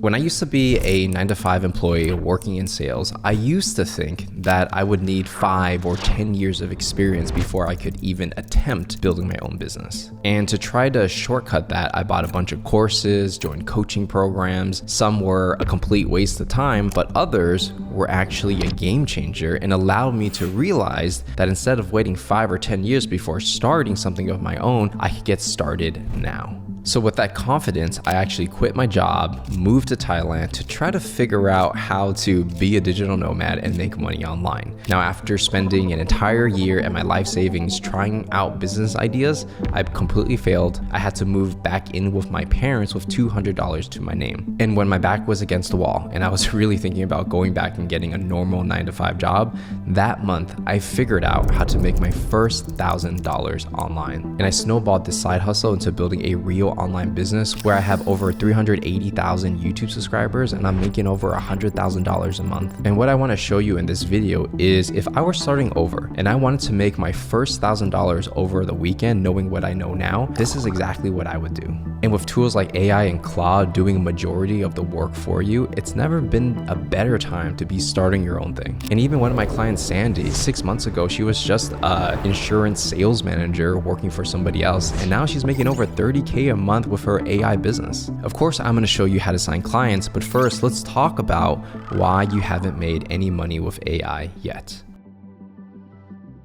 When I used to be a 9-to-5 employee working in sales, I used to think that I would need 5 or 10 years of experience before I could even attempt building my own business. And to try to shortcut that, I bought a bunch of courses, joined coaching programs. Some were a complete waste of time, but others were actually a game changer and allowed me to realize that instead of waiting 5 or 10 years before starting something of my own, I could get started now. So with that confidence, I actually quit my job, moved to Thailand to try to figure out how to be a digital nomad and make money online. Now, after spending an entire year and my life savings trying out business ideas, I completely failed. I had to move back in with my parents with $200 to my name. And when my back was against the wall and I was really thinking about going back and getting a normal 9-to-5 job, that month I figured out how to make my first $1,000 online. And I snowballed this side hustle into building a real online business where I have over 380,000 YouTube subscribers and I'm making over $100,000 a month. And what I want to show you in this video is if I were starting over and I wanted to make my first $1,000 over the weekend, knowing what I know now, this is exactly what I would do. And with tools like AI and Claude doing a majority of the work for you, it's never been a better time to be starting your own thing. And even one of my clients, Sandy, 6 months ago, she was just an insurance sales manager working for somebody else. And now she's making over $30K a month with her AI business. Of course, I'm going to show you how to sign clients, but first let's talk about why you haven't made any money with AI yet.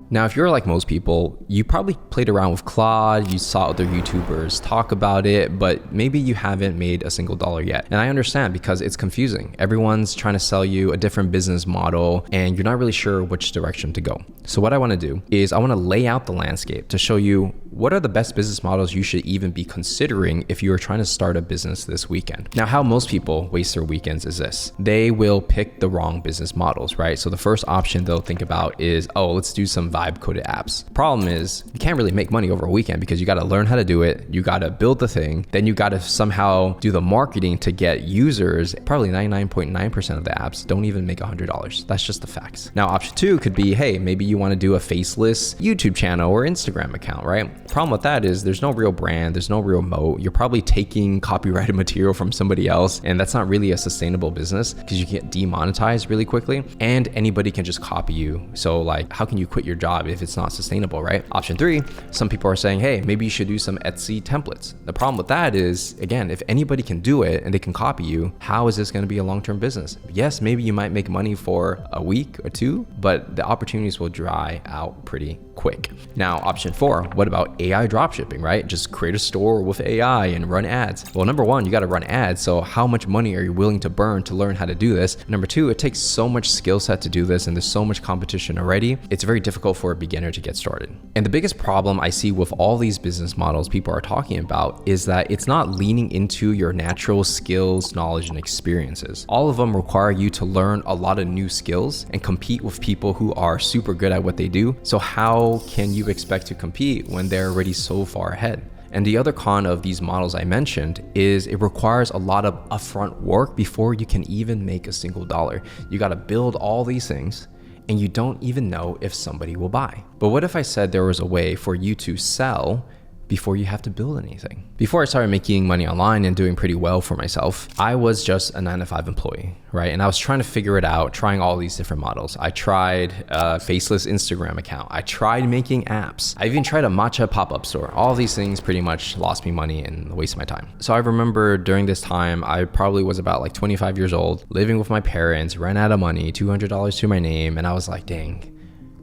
Now, if you're like most people, you probably played around with Claude, you saw other YouTubers talk about it, but maybe you haven't made a single dollar yet. And I understand because it's confusing. Everyone's trying to sell you a different business model and you're not really sure which direction to go. So what I want to do is I want to lay out the landscape to show you what are the best business models you should even be considering if you are trying to start a business this weekend. Now, how most people waste their weekends is this. They will pick the wrong business models, right? So the first option they'll think about is, oh, let's do some vibe coded apps. Problem is, you can't really make money over a weekend because you got to learn how to do it. You got to build the thing. Then you got to somehow do the marketing to get users. Probably 99.9% of the apps don't even make $100. That's just the facts. Now, option 2 could be, hey, maybe you want to do a faceless YouTube channel or Instagram account, right? Problem with that is there's no real brand, there's no real moat. You're probably taking copyrighted material from somebody else, and that's not really a sustainable business because you get demonetized really quickly and anybody can just copy you. So like, how can you quit your job if it's not sustainable, right? Option 3, some people are saying, hey, maybe you should do some Etsy templates. The problem with that is, again, if anybody can do it and they can copy you, how is this going to be a long-term business? Yes, maybe you might make money for a week or two, but the opportunities will dry out pretty quick. Now, option 4, what about AI dropshipping, right? Just create a store with AI and run ads. Well, number 1, you got to run ads. So how much money are you willing to burn to learn how to do this? Number 2, it takes so much skill set to do this and there's so much competition already. It's very difficult for a beginner to get started. And the biggest problem I see with all these business models people are talking about is that it's not leaning into your natural skills, knowledge, and experiences. All of them require you to learn a lot of new skills and compete with people who are super good at what they do. So how can you expect to compete when they're already so far ahead? And the other con of these models I mentioned is it requires a lot of upfront work before you can even make a single dollar. You got to build all these things and you don't even know if somebody will buy. But what if I said there was a way for you to sell before you have to build anything? Before I started making money online and doing pretty well for myself, I was just a 9-to-5 employee, right? And I was trying to figure it out, trying all these different models. I tried a faceless Instagram account. I tried making apps. I even tried a matcha pop-up store. All these things pretty much lost me money and wasted my time. So I remember during this time, I probably was about like 25 years old, living with my parents, ran out of money, $200 to my name. And I was like, dang,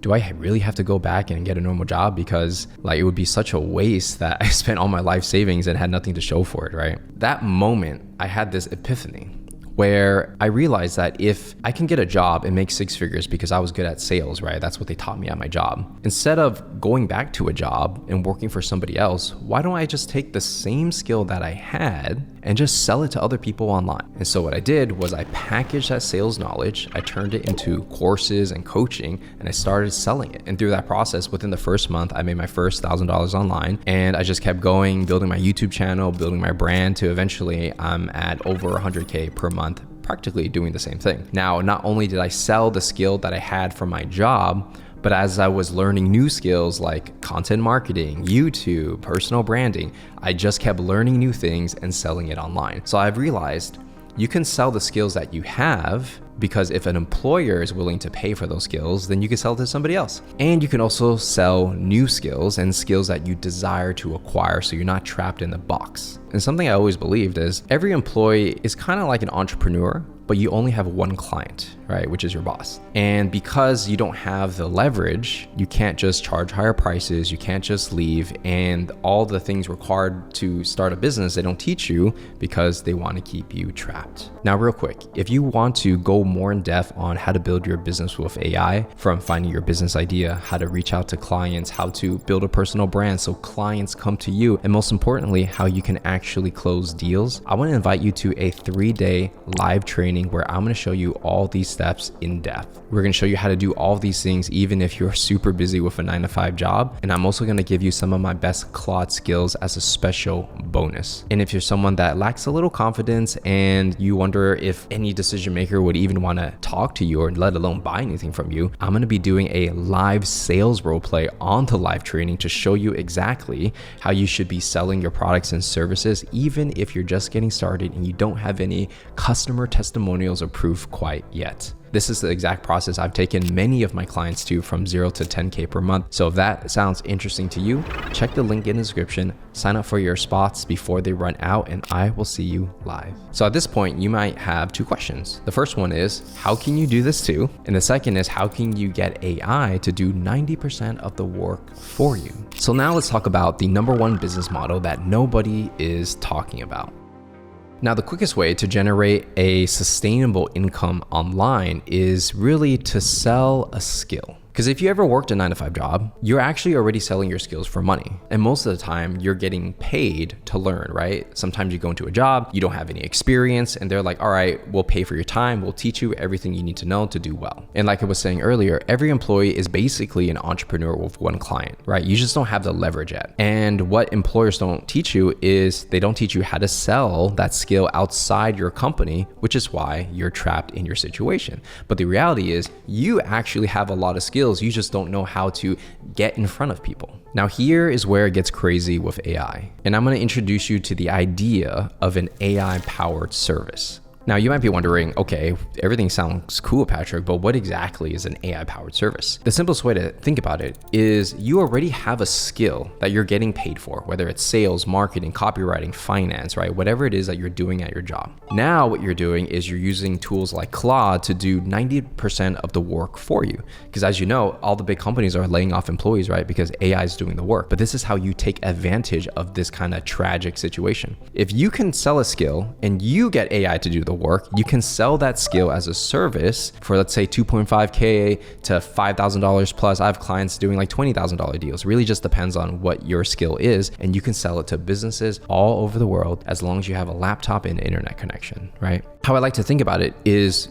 do I really have to go back and get a normal job? Because like it would be such a waste that I spent all my life savings and had nothing to show for it, right? That moment, I had this epiphany where I realized that if I can get a job and make 6 figures because I was good at sales, right? That's what they taught me at my job. Instead of going back to a job and working for somebody else, why don't I just take the same skill that I had and just sell it to other people online? And so what I did was I packaged that sales knowledge, I turned it into courses and coaching, and I started selling it. And through that process, within the first month, I made my first $1,000 online, and I just kept going, building my YouTube channel, building my brand to eventually I'm at over 100K per month, practically doing the same thing. Now, not only did I sell the skill that I had from my job, but as I was learning new skills like content marketing, YouTube, personal branding, I just kept learning new things and selling it online. So I've realized You can sell the skills that you have, because if an employer is willing to pay for those skills, then you can sell it to somebody else. And you can also sell new skills and skills that you desire to acquire, so you're not trapped in the box. And something I always believed is every employee is kind of like an entrepreneur, but you only have one client, right? Which is your boss. And because you don't have the leverage, you can't just charge higher prices, you can't just leave, and all the things required to start a business, they don't teach you because they want to keep you trapped. Now, real quick, if you want to go more in depth on how to build your business with AI, from finding your business idea, how to reach out to clients, how to build a personal brand so clients come to you, and most importantly, how you can actually close deals, I want to invite you to a 3-day live training where I'm going to show you all these steps in depth. We're going to show you how to do all these things even if you're super busy with a 9-to-5 job. And I'm also going to give you some of my best Claude skills as a special bonus. And if you're someone that lacks a little confidence and you wonder if any decision maker would even want to talk to you or let alone buy anything from you, I'm going to be doing a live sales role play on the live training to show you exactly how you should be selling your products and services, even if you're just getting started and you don't have any customer testimonials or proof quite yet. This is the exact process I've taken many of my clients to, from 0 to 10K per month. So if that sounds interesting to you, check the link in the description, sign up for your spots before they run out, and I will see you live. So at this point, you might have 2 questions. The first one is, how can you do this too? And the second is, how can you get AI to do 90% of the work for you? So now let's talk about the #1 business model that nobody is talking about. Now, the quickest way to generate a sustainable income online is really to sell a skill. Because if you ever worked a 9-to-5 job, you're actually already selling your skills for money. And most of the time you're getting paid to learn, right? Sometimes you go into a job, you don't have any experience, and they're like, all right, we'll pay for your time. We'll teach you everything you need to know to do well. And like I was saying earlier, every employee is basically an entrepreneur with one client, right? You just don't have the leverage yet. And what employers don't teach you is they don't teach you how to sell that skill outside your company, which is why you're trapped in your situation. But the reality is you actually have a lot of skills. You just don't know how to get in front of people. Now, here is where it gets crazy with AI. And I'm going to introduce you to the idea of an AI-powered service. Now, you might be wondering, okay, everything sounds cool, Patrick, but what exactly is an AI-powered service? The simplest way to think about it is you already have a skill that you're getting paid for, whether it's sales, marketing, copywriting, finance, right? Whatever it is that you're doing at your job. Now, what you're doing is you're using tools like Claude to do 90% of the work for you. Because as you know, all the big companies are laying off employees, right? Because AI is doing the work. But this is how you take advantage of this kind of tragic situation. If you can sell a skill and you get AI to do the work, you can sell that skill as a service for, let's say, $2.5K to $5,000 plus. I have clients doing like $20,000 deals. It really just depends on what your skill is, and you can sell it to businesses all over the world as long as you have a laptop and internet connection, right? How I like to think about it is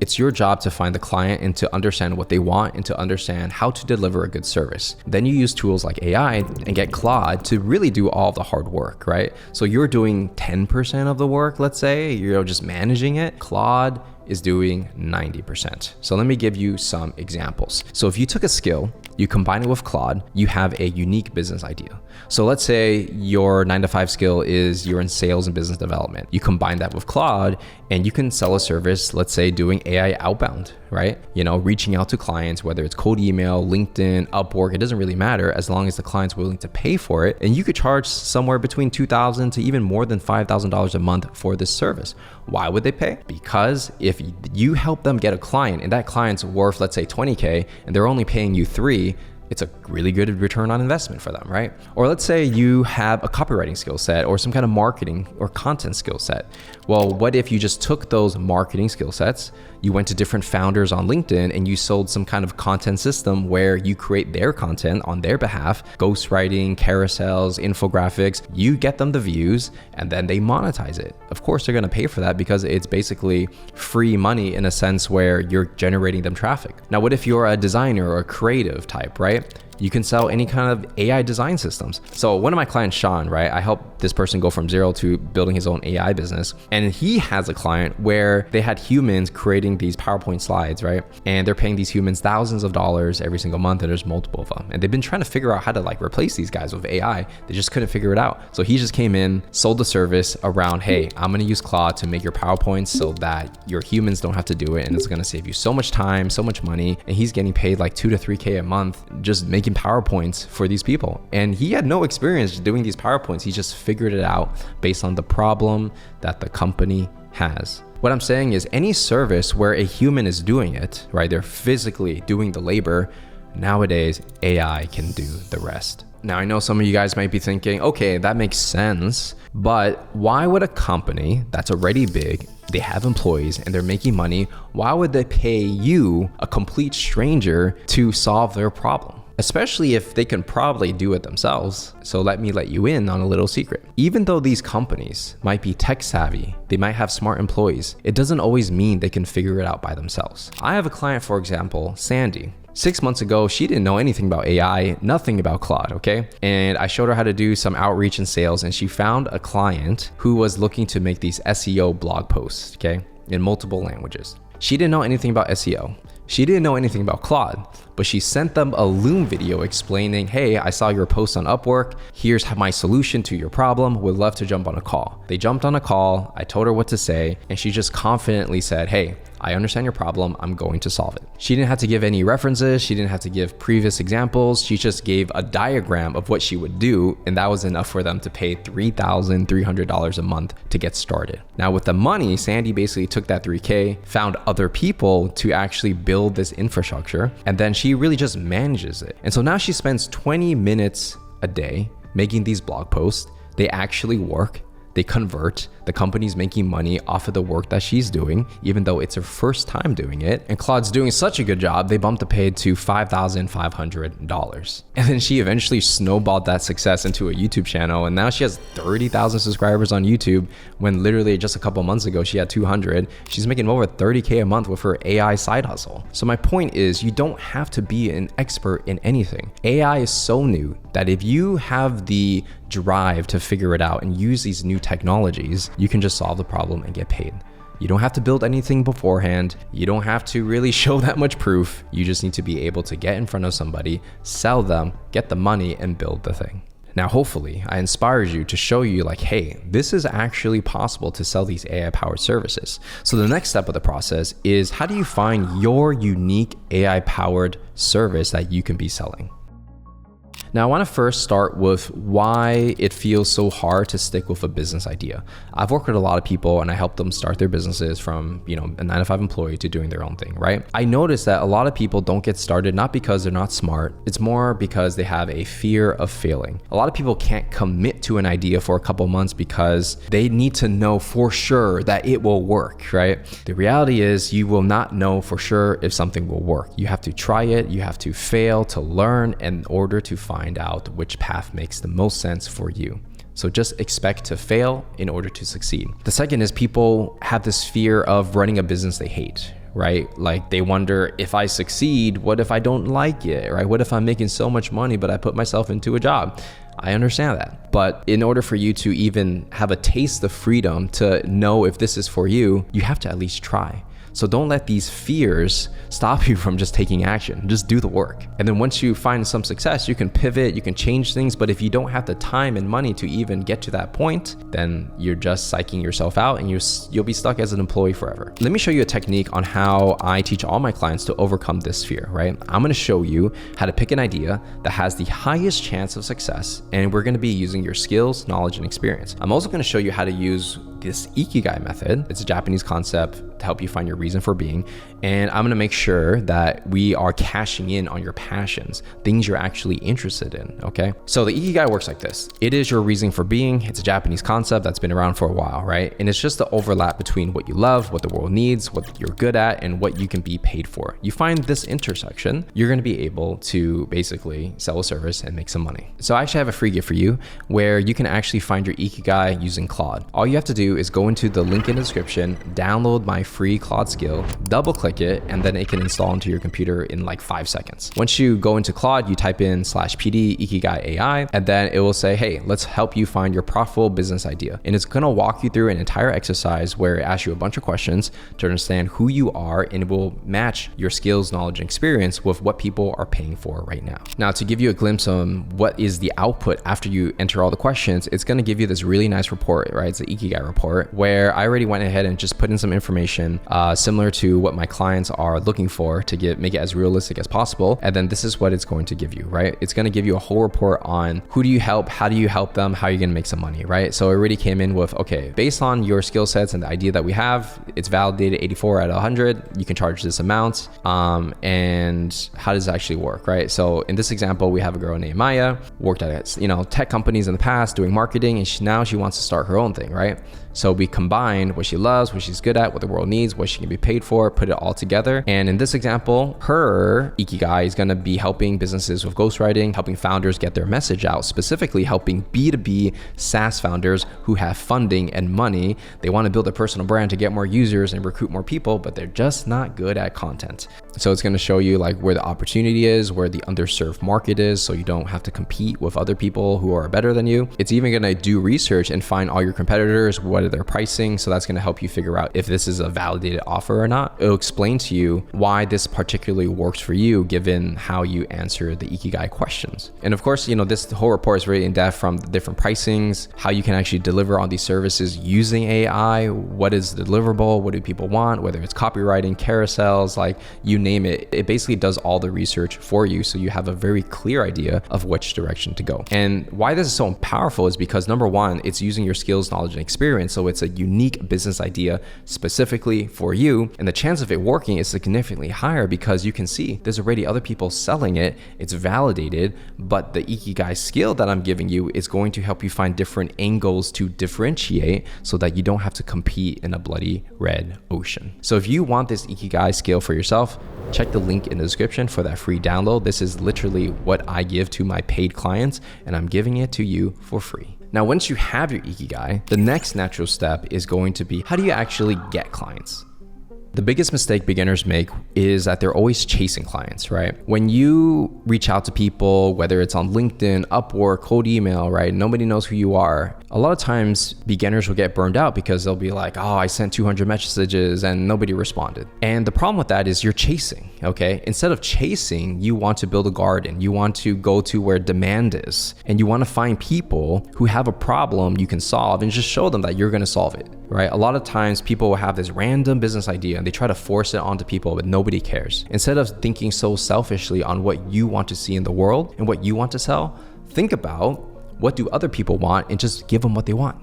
it's your job to find the client and to understand what they want and to understand how to deliver a good service. Then you use tools like AI and get Claude to really do all of the hard work, right? So you're doing 10% of the work, let's say, you're just managing it. Claude is doing 90%. So let me give you some examples. So if you took a skill, you combine it with Claude, you have a unique business idea. So let's say your 9-to-5 skill is you're in sales and business development. You combine that with Claude and you can sell a service, let's say doing AI outbound, right? You know, reaching out to clients, whether it's cold email, LinkedIn, Upwork, it doesn't really matter as long as the client's willing to pay for it. And you could charge somewhere between $2,000 to even more than $5,000 a month for this service. Why would they pay? Because if you help them get a client and that client's worth, let's say 20K, and they're only paying you 3, it's a really good return on investment for them, right? Or let's say you have a copywriting skill set or some kind of marketing or content skill set. Well, what if you just took those marketing skill sets, you went to different founders on LinkedIn and you sold some kind of content system where you create their content on their behalf, ghostwriting, carousels, infographics, you get them the views and then they monetize it. Of course, they're going to pay for that because it's basically free money in a sense where you're generating them traffic. Now, what if you're a designer or a creative type, right? You can sell any kind of AI design systems. So one of my clients, Sean, right, I helped this person go from zero to building his own AI business. And he has a client where they had humans creating these PowerPoint slides, right? And they're paying these humans thousands of dollars every single month, and there's multiple of them. And they've been trying to figure out how to like replace these guys with AI. They just couldn't figure it out. So he just came in, sold the service around, hey, I'm gonna use Claude to make your PowerPoints so that your humans don't have to do it. And it's gonna save you so much time, so much money. And he's getting paid like 2 to 3K a month just making PowerPoints for these people. And he had no experience doing these PowerPoints. He just figured it out based on the problem that the company has. What I'm saying is any service where a human is doing it, right? They're physically doing the labor. Nowadays, AI can do the rest. Now, I know some of you guys might be thinking, okay, that makes sense, but why would a company that's already big, they have employees and they're making money, why would they pay you, a complete stranger, to solve their problem? Especially if they can probably do it themselves. So let me let you in on a little secret. Even though these companies might be tech savvy, they might have smart employees, it doesn't always mean they can figure it out by themselves. I have a client, for example, Sandy. 6 months ago, she didn't know anything about AI, nothing about Claude, okay? And I showed her how to do some outreach and sales, and she found a client who was looking to make these SEO blog posts, okay, in multiple languages. She didn't know anything about SEO. She didn't know anything about Claude, but she sent them a Loom video explaining, hey, I saw your post on Upwork. Here's my solution to your problem. Would love to jump on a call. They jumped on a call. I told her what to say, and she just confidently said, hey, I understand your problem. I'm going to solve it. She didn't have to give any references. She didn't have to give previous examples. She just gave a diagram of what she would do, and that was enough for them to pay $3,300 a month to get started. Now with the money, Sandy basically took that 3K, found other people to actually build this infrastructure, and then she really just manages it. And so now she spends 20 minutes a day making these blog posts. They actually work. They convert. The company's making money off of the work that she's doing, even though it's her first time doing it. And Claude's doing such a good job, they bumped the pay to $5,500. And then she eventually snowballed that success into a YouTube channel. And now she has 30,000 subscribers on YouTube, when literally just a couple months ago, she had 200. She's making over 30K a month with her AI side hustle. So my point is, you don't have to be an expert in anything. AI is so new that if you have the drive to figure it out and use these new technologies, you can just solve the problem and get paid. You don't have to build anything beforehand. You don't have to really show that much proof. You just need to be able to get in front of somebody, sell them, get the money, and build the thing. Now, hopefully, I inspired you to show you like, hey, this is actually possible to sell these AI-powered services. So the next step of the process is, how do you find your unique AI-powered service that you can be selling? Now, I want to first start with why it feels so hard to stick with a business idea. I've worked with a lot of people and I help them start their businesses from, a 9-to-5 employee to doing their own thing, right? I noticed that a lot of people don't get started, not because they're not smart. It's more because they have a fear of failing. A lot of people can't commit to an idea for a couple months because they need to know for sure that it will work, right? The reality is, you will not know for sure if something will work. You have to try it. You have to fail to learn in order to find out which path makes the most sense for you. So just expect to fail in order to succeed. The second is, people have this fear of running a business they hate, right? Like they wonder, if I succeed, what if I don't like it, right? What if I'm making so much money, but I put myself into a job? I understand that. But in order for you to even have a taste of freedom to know if this is for you, you have to at least try. So don't let these fears stop you from just taking action. Just do the work. And then once you find some success, you can pivot, you can change things. But if you don't have the time and money to even get to that point, then you're just psyching yourself out and you'll be stuck as an employee forever. Let me show you a technique on how I teach all my clients to overcome this fear, right? I'm gonna show you how to pick an idea that has the highest chance of success. And we're gonna be using your skills, knowledge, and experience. I'm also gonna show you how to use this Ikigai method. It's a Japanese concept to help you find your reason for being. And I'm gonna make sure that we are cashing in on your passions, things you're actually interested in, okay? So the Ikigai works like this. It is your reason for being. It's a Japanese concept that's been around for a while, right? And it's just the overlap between what you love, what the world needs, what you're good at, and what you can be paid for. You find this intersection, you're gonna be able to basically sell a service and make some money. So I actually have a free gift for you where you can actually find your Ikigai using Claude. All you have to do is go into the link in the description, download my free Claude skill, double click it, and then it can install into your computer in like 5 seconds. Once you go into Claude, you type in /PD Ikigai AI, and then it will say, hey, let's help you find your profitable business idea. And it's gonna walk you through an entire exercise where it asks you a bunch of questions to understand who you are, and it will match your skills, knowledge, and experience with what people are paying for right now. Now, to give you a glimpse on what is the output after you enter all the questions, it's gonna give you this really nice report, right? It's the Ikigai report, where I already went ahead and just put in some information similar to what my clients are looking for to make it as realistic as possible. And then this is what it's going to give you, right? It's going to give you a whole report on who do you help, how do you help them, how are you going to make some money, right? So it already came in with, okay, based on your skill sets and the idea that we have, it's validated 84 out of 100. You can charge this amount. And how does it actually work, right? So in this example, we have a girl named Maya, worked at tech companies in the past doing marketing, and now she wants to start her own thing, right? So we combine what she loves, what she's good at, what the world needs, what she can be paid for, put it all together. And in this example, her Ikigai is going to be helping businesses with ghostwriting, helping founders get their message out, specifically helping B2B SaaS founders who have funding and money. They want to build a personal brand to get more users and recruit more people, but they're just not good at content. So it's going to show you like where the opportunity is, where the underserved market is, so you don't have to compete with other people who are better than you. It's even going to do research and find all your competitors, what are their pricing. So that's going to help you figure out if this is a validated offer or not. It'll explain to you why this particularly works for you, given how you answer the Ikigai questions. And of course, this whole report is very in depth, from the different pricings, how you can actually deliver on these services using AI, what is deliverable, what do people want, whether it's copywriting, carousels, like you name it. It basically does all the research for you, so you have a very clear idea of which direction to go. And why this is so powerful is because, number one, it's using your skills, knowledge, and experience. So it's a unique business idea specifically for you. And the chance of it working is significantly higher because you can see there's already other people selling it. It's validated, but the Ikigai skill that I'm giving you is going to help you find different angles to differentiate so that you don't have to compete in a bloody red ocean. So if you want this Ikigai skill for yourself, check the link in the description for that free download. This is literally what I give to my paid clients, and I'm giving it to you for free. Now, once you have your Ikigai, the next natural step is going to be, how do you actually get clients? The biggest mistake beginners make is that they're always chasing clients, right? When you reach out to people, whether it's on LinkedIn, Upwork, cold email, right? Nobody knows who you are. A lot of times beginners will get burned out because they'll be like, oh, I sent 200 messages and nobody responded. And the problem with that is you're chasing, okay? Instead of chasing, you want to build a garden. You want to go to where demand is, and you want to find people who have a problem you can solve and just show them that you're going to solve it, right? A lot of times people will have this random business idea and they try to force it onto people, but nobody cares. Instead of thinking so selfishly on what you want to see in the world and what you want to sell, think about what do other people want and just give them what they want.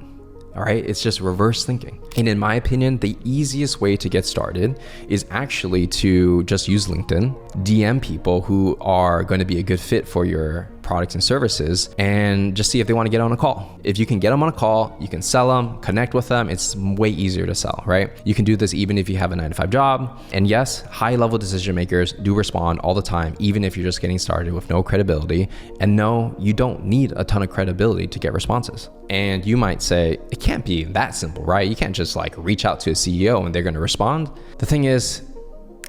All right, it's just reverse thinking. And in my opinion, the easiest way to get started is actually to just use LinkedIn, DM people who are going to be a good fit for your products and services, and just see if they want to get on a call. If you can get them on a call, you can sell them, connect with them. It's way easier to sell, right? You can do this even if you have a 9-to-5 job. And yes, high-level decision makers do respond all the time, even if you're just getting started with no credibility. And no, you don't need a ton of credibility to get responses. And you might say, it can't be that simple, right? You can't just like reach out to a CEO and they're going to respond. The thing is,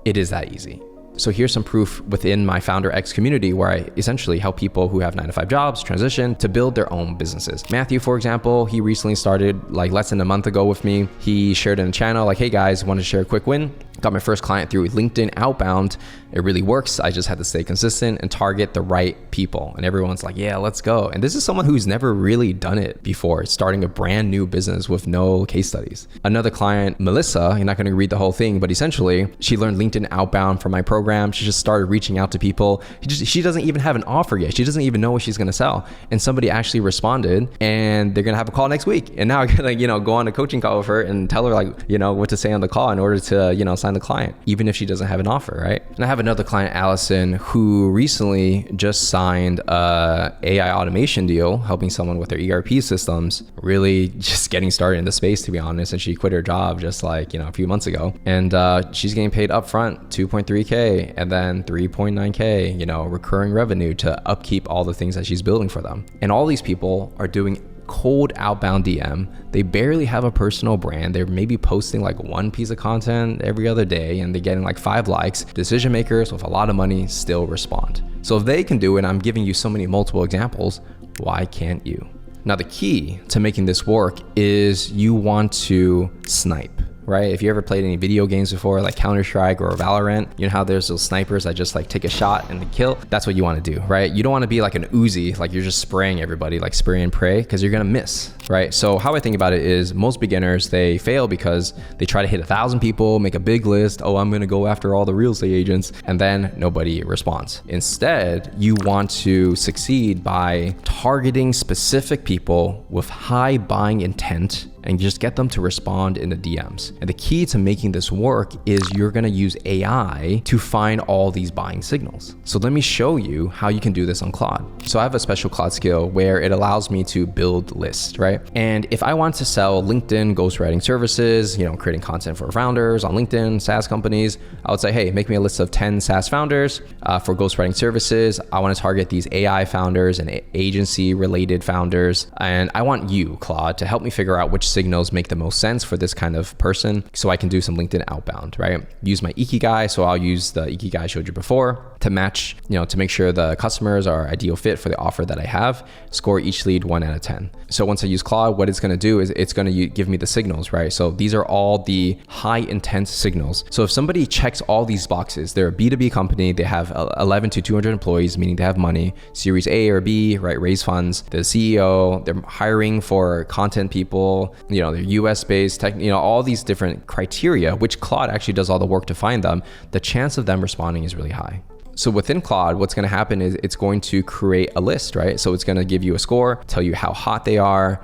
it is that easy. So here's some proof within my Founder X community where I essentially help people who have 9-to-5 jobs transition to build their own businesses. Matthew, for example, he recently started like less than a month ago with me. He shared in the channel like, hey guys, want to share a quick win? Got my first client through LinkedIn outbound. It really works. I just had to stay consistent and target the right people. And everyone's like, yeah, let's go. And this is someone who's never really done it before, starting a brand new business with no case studies. Another client, Melissa, you're not going to read the whole thing, but essentially she learned LinkedIn outbound from my program. She just started reaching out to people. She doesn't even have an offer yet. She doesn't even know what she's going to sell. And somebody actually responded, and they're going to have a call next week. And now I'm going to, go on a coaching call with her and tell her what to say on the call in order to, sign the client, even if she doesn't have an offer, right? And I have another client, Allison, who recently just signed a AI automation deal, helping someone with their ERP systems, really just getting started in the space, to be honest. And she quit her job just a few months ago. And she's getting paid upfront $2.3K and then $3.9K, recurring revenue to upkeep all the things that she's building for them. And all these people are doing cold outbound DM. They barely have a personal brand. They're maybe posting like one piece of content every other day and they're getting like 5 likes. Decision makers with a lot of money still respond. So if they can do it, I'm giving you so many multiple examples, why can't you? Now the key to making this work is you want to snipe. Right? If you ever played any video games before, like Counter-Strike or Valorant, you know how there's those snipers that just like take a shot and they kill? That's what you want to do, right? You don't want to be like an Uzi, like you're just spraying everybody, like spray and pray, because you're going to miss, right? So how I think about it is most beginners, they fail because they try to hit 1,000 people, make a big list. Oh, I'm going to go after all the real estate agents, and then nobody responds. Instead, you want to succeed by targeting specific people with high buying intent and just get them to respond in the DMs. And the key to making this work is you're gonna use AI to find all these buying signals. So let me show you how you can do this on Claude. So I have a special Claude skill where it allows me to build lists, right? And if I want to sell LinkedIn ghostwriting services, creating content for founders on LinkedIn, SaaS companies, I would say, hey, make me a list of 10 SaaS founders for ghostwriting services. I wanna target these AI founders and agency related founders. And I want you, Claude, to help me figure out which signals make the most sense for this kind of person so I can do some LinkedIn outbound, right? Use my Ikigai, so I'll use the Ikigai I showed you before to match, to make sure the customers are ideal fit for the offer that I have. Score each lead 1 out of 10. So once I use Claude, what it's gonna do is it's gonna give me the signals, right? So these are all the high intent signals. So if somebody checks all these boxes, they're a B2B company, they have 11 to 200 employees, meaning they have money, Series A or B, right? Raise funds, the CEO, they're hiring for content people, they're US based, all these different criteria, which Claude actually does all the work to find them, the chance of them responding is really high. So within Claude, what's going to happen is it's going to create a list, right? So it's going to give you a score, tell you how hot they are,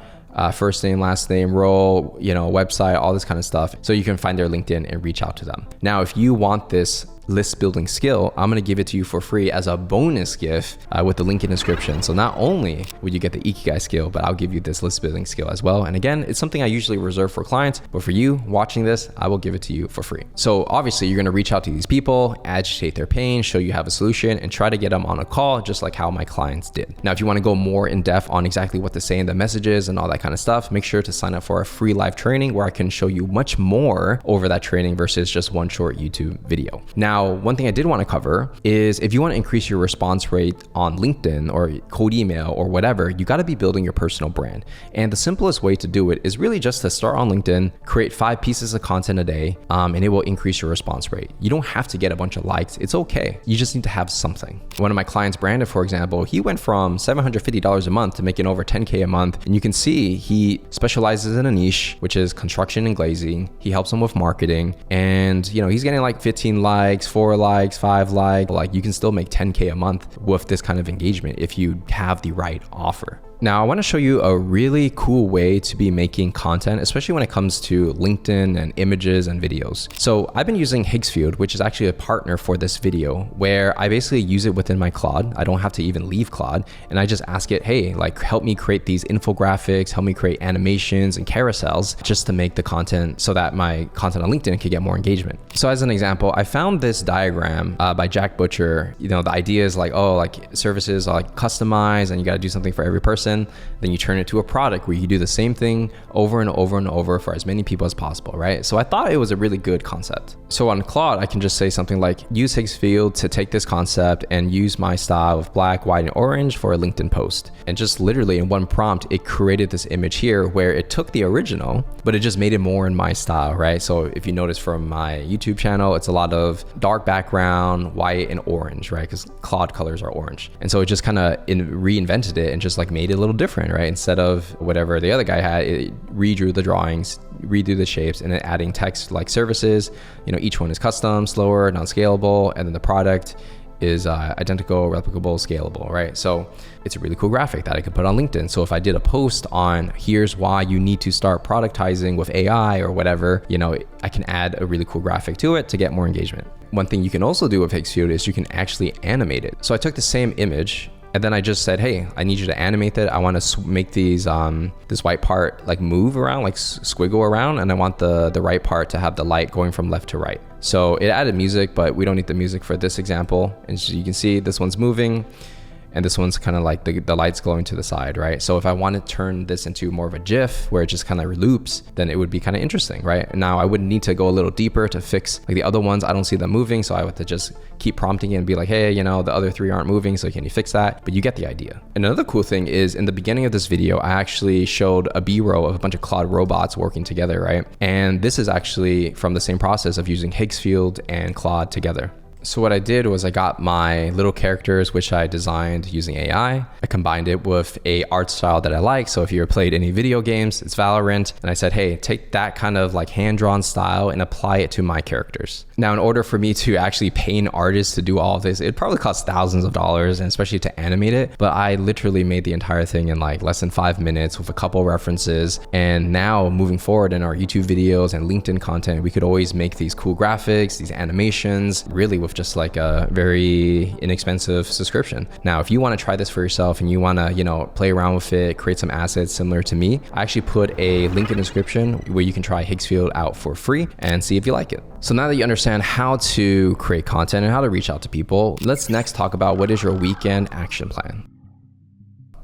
first name, last name, role, website, all this kind of stuff. So you can find their LinkedIn and reach out to them. Now, if you want this list building skill, I'm going to give it to you for free as a bonus gift with the link in the description. So not only would you get the Ikigai skill, but I'll give you this list building skill as well. And again, it's something I usually reserve for clients, but for you watching this, I will give it to you for free. So obviously you're going to reach out to these people, agitate their pain, show you have a solution, and try to get them on a call, just like how my clients did. Now, if you want to go more in depth on exactly what to say in the messages and all that kind of stuff, make sure to sign up for a free live training where I can show you much more over that training versus just one short YouTube video. Now, one thing I did want to cover is if you want to increase your response rate on LinkedIn or cold email or whatever, you got to be building your personal brand. And the simplest way to do it is really just to start on LinkedIn, create 5 pieces of content a day, and it will increase your response rate. You don't have to get a bunch of likes. It's okay. You just need to have something. One of my clients, Brandon, for example, he went from $750 a month to making over $10K a month. And you can see he specializes in a niche, which is construction and glazing. He helps them with marketing. And, he's getting like 15 likes, 4 likes, 5 likes. Like you can still make 10K a month with this kind of engagement if you have the right offer. Now, I want to show you a really cool way to be making content, especially when it comes to LinkedIn and images and videos. So I've been using Higgsfield, which is actually a partner for this video, where I basically use it within my Claude. I don't have to even leave Claude. And I just ask it, hey, like help me create these infographics, help me create animations and carousels just to make the content so that my content on LinkedIn can get more engagement. So as an example, I found this diagram by Jack Butcher. The idea is like, services are like customized and you got to do something for every person. Then you turn it to a product where you do the same thing over and over and over for as many people as possible, right? So I thought it was a really good concept. So on Claude, I can just say something like, use Higgsfield to take this concept and use my style of black, white, and orange for a LinkedIn post. And just literally in one prompt, it created this image here where it took the original, but it just made it more in my style, right? So if you notice from my YouTube channel, it's a lot of dark background, white, and orange, right? Because Claude colors are orange. And so it just kind of reinvented it and just like made it a little different, right? Instead of whatever the other guy had, it redrew the drawings, redo the shapes, and then adding text like services. Each one is custom, slower, non-scalable, and then the product is identical, replicable, scalable, right? So it's a really cool graphic that I could put on LinkedIn. So if I did a post on here's why you need to start productizing with AI or whatever, I can add a really cool graphic to it to get more engagement. One thing you can also do with Higgsfield is you can actually animate it. So I took the same image and then I just said, hey, I need you to animate that. I want to make these this white part like move around, like squiggle around, and I want the right part to have the light going from left to right. So it added music, but we don't need the music for this example. And so you can see this one's moving. and this one's kind of like the lights glowing to the side, right? So if I want to turn this into more of a GIF where it just kind of loops, then it would be kind of interesting, right? Now I would need to go a little deeper to fix like the other ones. I don't see them moving, so I would have to just keep prompting it and be like, hey, you know, the other 3 aren't moving, so can you fix that? But you get the idea. And another cool thing is in the beginning of this video, I actually showed a B-roll of a bunch of Claude robots working together, right? And this is actually from the same process of using Higgsfield and Claude together. So what I did was I got my little characters, which I designed using AI. I combined it with a art style that I like. So if you ever played any video games, it's Valorant. And I said, hey, take that kind of like hand-drawn style and apply it to my characters. Now, in order for me to actually pay an artist to do all of this, it'd probably cost thousands of dollars, and especially to animate it. But I literally made the entire thing in like less than 5 minutes with a couple references. And now moving forward in our YouTube videos and LinkedIn content, we could always make these cool graphics, these animations, really with just like a very inexpensive subscription. Now, if you want to try this for yourself and you want to, you know, play around with it, create some assets similar to me, I actually put a link in the description where you can try Higgsfield out for free and see if you like it. So now that you understand how to create content and how to reach out to people, let's next talk about what is your weekend action plan.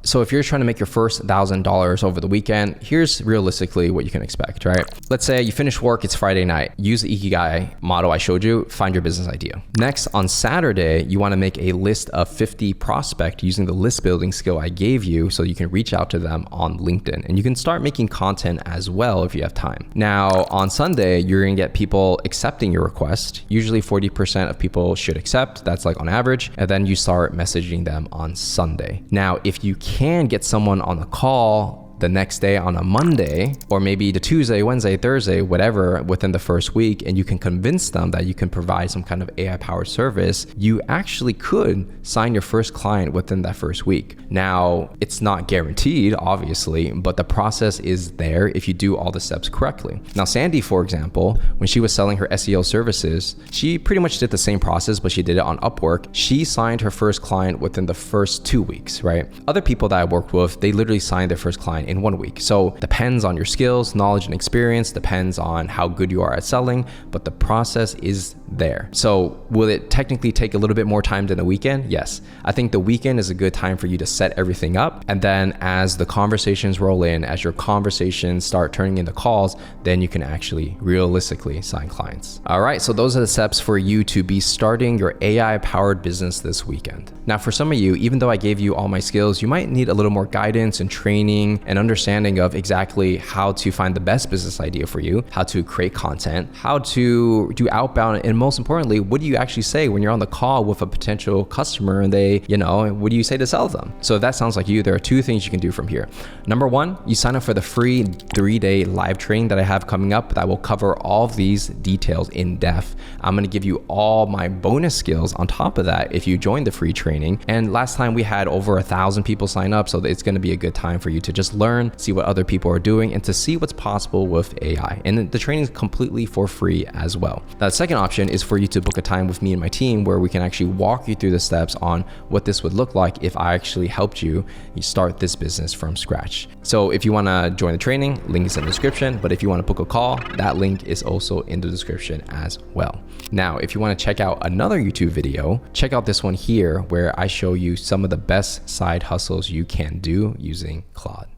So if you're trying to make your first $1,000 over the weekend, here's realistically what you can expect, right? Let's say you finish work, it's Friday night. Use the Ikigai model I showed you, find your business idea. Next, on Saturday, you wanna make a list of 50 prospects using the list building skill I gave you so you can reach out to them on LinkedIn. And you can start making content as well if you have time. Now, on Sunday, you're gonna get people accepting your request. Usually 40% of people should accept, that's like on average. And then you start messaging them on Sunday. Now, if you can get someone on a call the next day on a Monday, or maybe the Tuesday, Wednesday, Thursday, whatever, within the first week, and you can convince them that you can provide some kind of AI-powered service, you actually could sign your first client within that first week. Now, it's not guaranteed, obviously, but the process is there if you do all the steps correctly. Now, Sandy, for example, when she was selling her SEO services, she pretty much did the same process, but she did it on Upwork. She signed her first client within the first 2 weeks, right? Other people that I worked with, they literally signed their first client in 1 week. So depends on your skills, knowledge, and experience, depends on how good you are at selling, but the process is there. So will it technically take a little bit more time than the weekend? Yes. I think the weekend is a good time for you to set everything up. And then as the conversations roll in, as your conversations start turning into calls, then you can actually realistically sign clients. All right. So those are the steps for you to be starting your AI powered business this weekend. Now, for some of you, even though I gave you all my skills, you might need a little more guidance and training and understanding of exactly how to find the best business idea for you, how to create content, how to do outbound, and most importantly, what do you actually say when you're on the call with a potential customer and they, you know, what do you say to sell them? So if that sounds like you, there are 2 things you can do from here. Number 1, you sign up for the free 3-day live training that I have coming up that will cover all of these details in depth. I'm going to give you all my bonus skills on top of that if you join the free training. And last time we had over 1,000 people sign up, so it's going to be a good time for you to just learn, see what other people are doing, and to see what's possible with AI. And the training is completely for free as well. Now, the second option is for you to book a time with me and my team where we can actually walk you through the steps on what this would look like if I actually helped you start this business from scratch. So if you want to join the training, link is in the description, but if you want to book a call, that link is also in the description as well. Now, if you want to check out another YouTube video, check out this one here where I show you some of the best side hustles you can do using Claude.